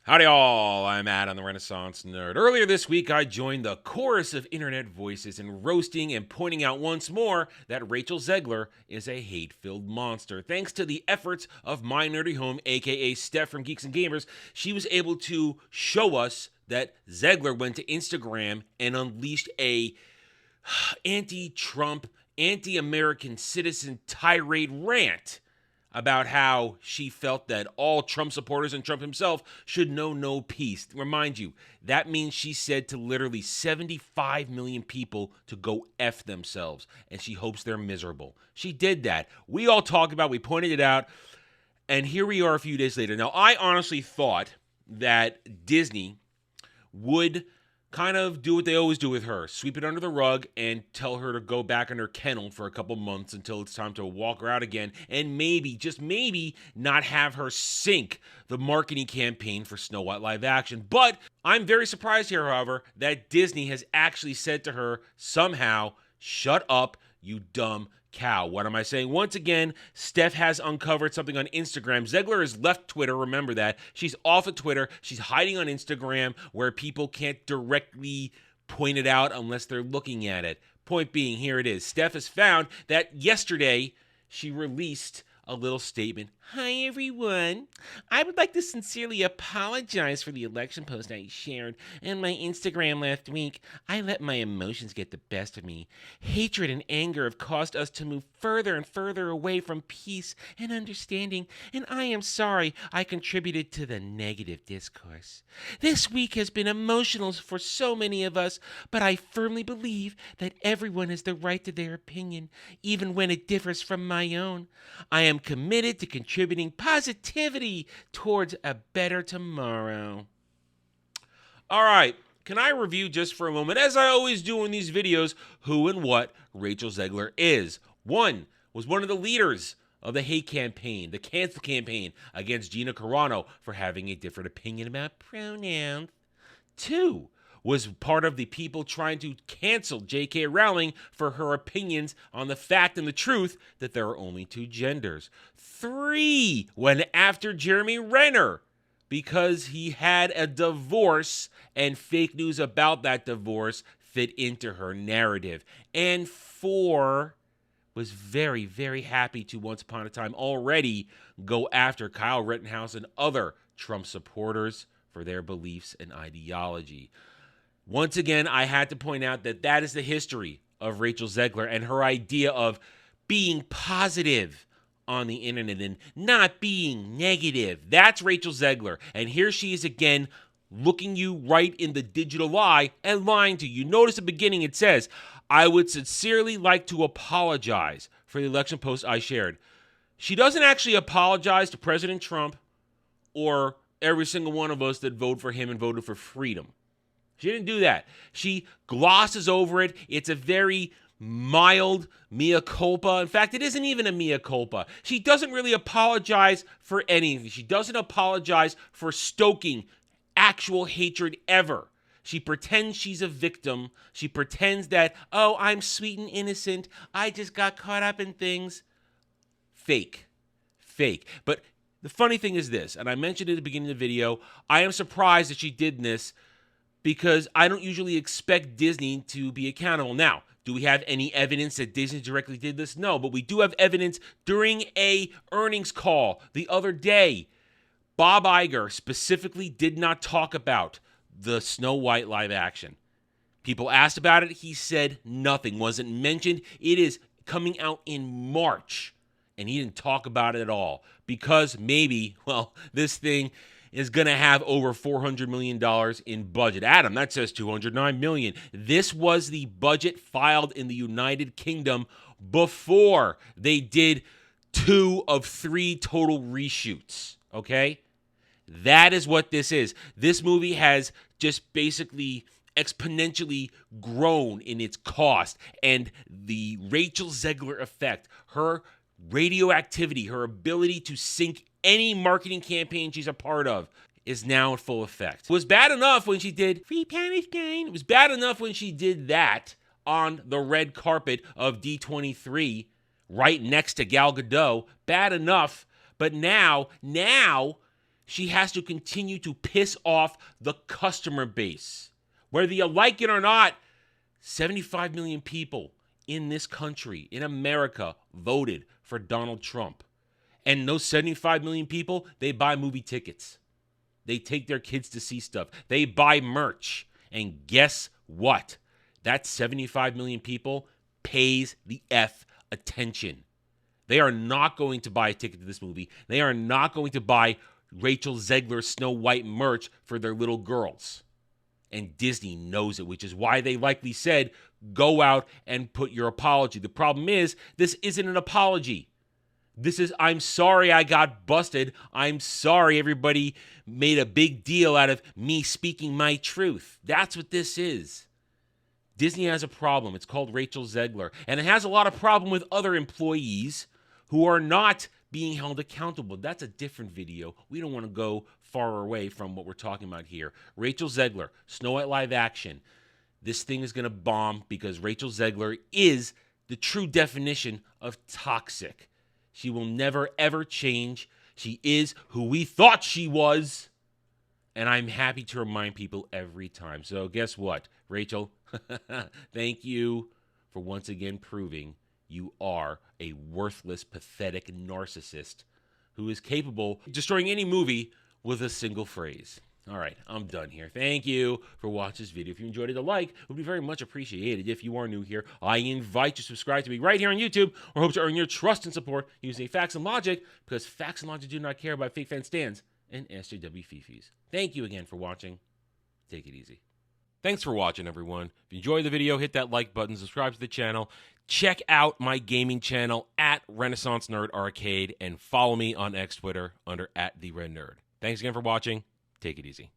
Howdy all, I'm Adam the Renaissance Nerd. Earlier this week, I joined the chorus of internet voices in roasting and pointing out once more that Rachel Zegler is a hate-filled monster. Thanks to the efforts of My Nerdy Home, aka Steph from Geeks and Gamers, she was able to show us that Zegler went to Instagram and unleashed a anti-Trump, anti-American citizen tirade rant about how she felt that all Trump supporters and Trump himself should know no peace. Remind you, that means she said to literally 75 million people to go F themselves, and she hopes they're miserable. She did that. We all talked about it, we pointed it out, and here we are a few days later. Now, I honestly thought that Disney would kind of do what they always do with her, sweep it under the rug and tell her to go back in her kennel for a couple months until it's time to walk her out again, and maybe, just maybe, not have her sink the marketing campaign for Snow White live action. But I'm very surprised here, however, that Disney has actually said to her somehow, shut up, you dumb cow. What am I saying? Once again, Steph has uncovered something on Instagram. Zegler has left Twitter, remember that. She's off of Twitter. She's hiding on Instagram where people can't directly point it out unless they're looking at it. Point being, here it is. Steph has found that yesterday she released a little statement. Hi, everyone. I would like to sincerely apologize for the election post I shared on my Instagram last week. I let my emotions get the best of me. Hatred and anger have caused us to move further and further away from peace and understanding, and I am sorry I contributed to the negative discourse. This week has been emotional for so many of us, but I firmly believe that everyone has the right to their opinion, even when it differs from my own. I am committed to contributing positivity towards a better tomorrow. All right, can I review just for a moment, as I always do in these videos, who and what Rachel Zegler is? One, was one of the leaders of the hate campaign, the cancel campaign against Gina Carano for having a different opinion about pronouns. Two, was part of the people trying to cancel J.K. Rowling for her opinions on the fact and the truth that there are only two genders. Three, went after Jeremy Renner because he had a divorce and fake news about that divorce fit into her narrative. And four, was very, very happy to once upon a time already go after Kyle Rittenhouse and other Trump supporters for their beliefs and ideology. Once again, I had to point out that that is the history of Rachel Zegler and her idea of being positive on the internet and not being negative. That's Rachel Zegler. And here she is again, looking you right in the digital eye and lying to you. Notice at the beginning it says, I would sincerely like to apologize for the election post I shared. She doesn't actually apologize to President Trump or every single one of us that voted for him and voted for freedom. She didn't do that. She glosses over it. It's a very mild mea culpa. In fact, it isn't even a mea culpa. She doesn't really apologize for anything. She doesn't apologize for stoking actual hatred ever. She pretends she's a victim. She pretends that, oh, I'm sweet and innocent. I just got caught up in things. Fake. But the funny thing is this, and I mentioned it at the beginning of the video, I am surprised that she did this because I don't usually expect Disney to be accountable. Now, do we have any evidence that Disney directly did this? No, but we do have evidence during a earnings call the other day. Bob Iger specifically did not talk about the Snow White live action. People asked about it. He said nothing, wasn't mentioned. It is coming out in March, and he didn't talk about it at all because maybe, well, this thing is going to have over $400 million in budget. Adam, that says $209 million. This was the budget filed in the United Kingdom before they did 2 of 3 total reshoots, okay? That is what this is. This movie has just basically exponentially grown in its cost, and the Rachel Zegler effect, her radioactivity, her ability to sink any marketing campaign she's a part of, is now in full effect. It was bad enough when she did Free Palestine. It was bad enough when she did that on the red carpet of D23 right next to Gal Gadot. Bad enough. But now she has to continue to piss off the customer base. Whether you like it or not, 75 million people in this country, in America, voted for Donald Trump. And those 75 million people, they buy movie tickets. They take their kids to see stuff. They buy merch. And guess what? That 75 million people pays the F attention. They are not going to buy a ticket to this movie. They are not going to buy Rachel Zegler Snow White merch for their little girls. And Disney knows it, which is why they likely said, go out and put your apology. The problem is, this isn't an apology. This is, I'm sorry I got busted. I'm sorry everybody made a big deal out of me speaking my truth. That's what this is. Disney has a problem. It's called Rachel Zegler. And it has a lot of problem with other employees who are not being held accountable. That's a different video. We don't want to go far away from what we're talking about here. Rachel Zegler, Snow White live action. This thing is going to bomb because Rachel Zegler is the true definition of toxic. She will never, ever change. She is who we thought she was. And I'm happy to remind people every time. So guess what, Rachel? Thank you for once again proving you are a worthless, pathetic narcissist who is capable of destroying any movie with a single phrase. All right, I'm done here. Thank you for watching this video. If you enjoyed it, a like would be very much appreciated. If you are new here, I invite you to subscribe to me right here on YouTube, or hope to earn your trust and support using facts and logic, because facts and logic do not care about fake fan stands and SJW fifis. Thank you again for watching. Take it easy. Thanks for watching, everyone. If you enjoyed the video, hit that like button, subscribe to the channel, check out my gaming channel at Renaissance Nerd Arcade, and follow me on X Twitter under @TheRedNerd. Thanks again for watching. Take it easy.